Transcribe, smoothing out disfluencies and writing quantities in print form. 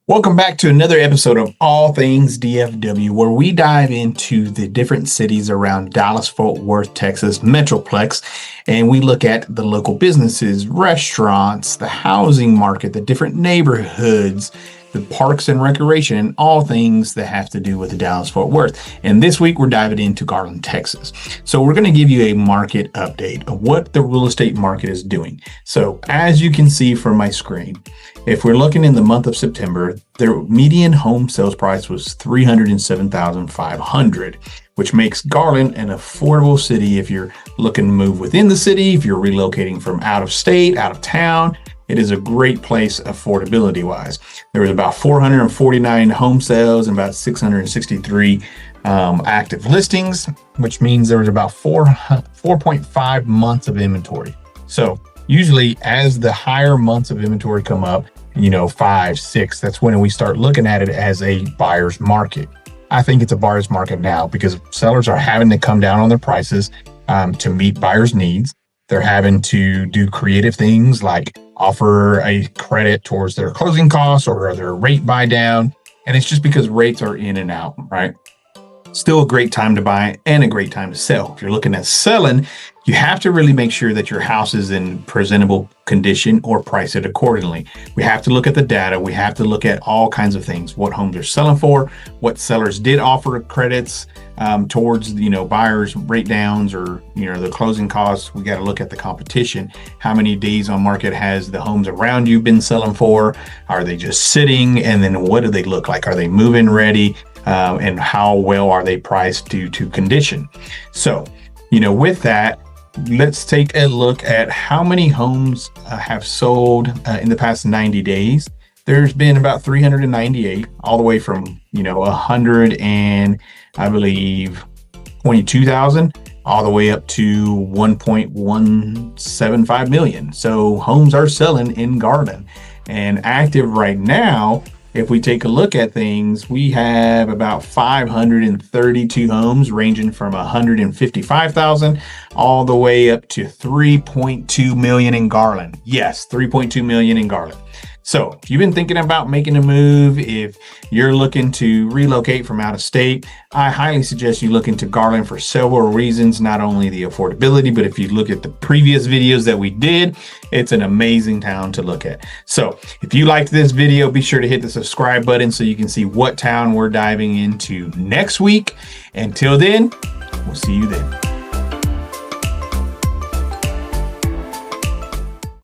Welcome back to another episode of All Things DFW, where we dive into the different cities around Dallas-Fort Worth, Texas Metroplex, and we look at the local businesses, restaurants, the housing market, the different neighborhoods, the parks and recreation, and all things that have to do with Dallas-Fort Worth. And this week, we're diving into Garland, Texas. So we're going to give you a market update of what the real estate market is doing. So as you can see from my screen, if we're looking in the month of September, their median home sales price was $307,500, which makes Garland an affordable city if you're looking to move within the city, if you're relocating from out of state, out of town. It is a great place affordability wise. There was about 449 home sales and about 663 active listings, which means there was about 4.5 months of inventory. So usually as the higher months of inventory come up, 5, 6, that's when we start looking at it as a buyer's market. I think it's a buyer's market now because sellers are having to come down on their prices to meet buyers' needs. They're having to do creative things like offer a credit towards their closing costs or their rate buy down. And it's just because rates are in and out, right? Still a great time to buy and a great time to sell. If you're looking at selling, you have to really make sure that your house is in presentable condition or price it accordingly. We have to look at the data. We have to look at all kinds of things, what homes are selling for, what sellers did offer credits towards, buyers rate downs or, the closing costs. We got to look at the competition. How many days on market has the homes around you been selling for? Are they just sitting? And then what do they look like? Are they move-in ready? And how well are they priced due to condition? So, with that, let's take a look at how many homes have sold in the past 90 days. There's been about 398, all the way from, 100 and I believe 22,000, all the way up to 1.175 million. So homes are selling in Garland. And active right now, if we take a look at things, we have about 532 homes ranging from 155,000 all the way up to 3.2 million in Garland. Yes, 3.2 million in Garland. So if you've been thinking about making a move, if you're looking to relocate from out of state, I highly suggest you look into Garland for several reasons, not only the affordability, but if you look at the previous videos that we did, it's an amazing town to look at. So if you liked this video, be sure to hit the subscribe button so you can see what town we're diving into next week. Until then, we'll see you then.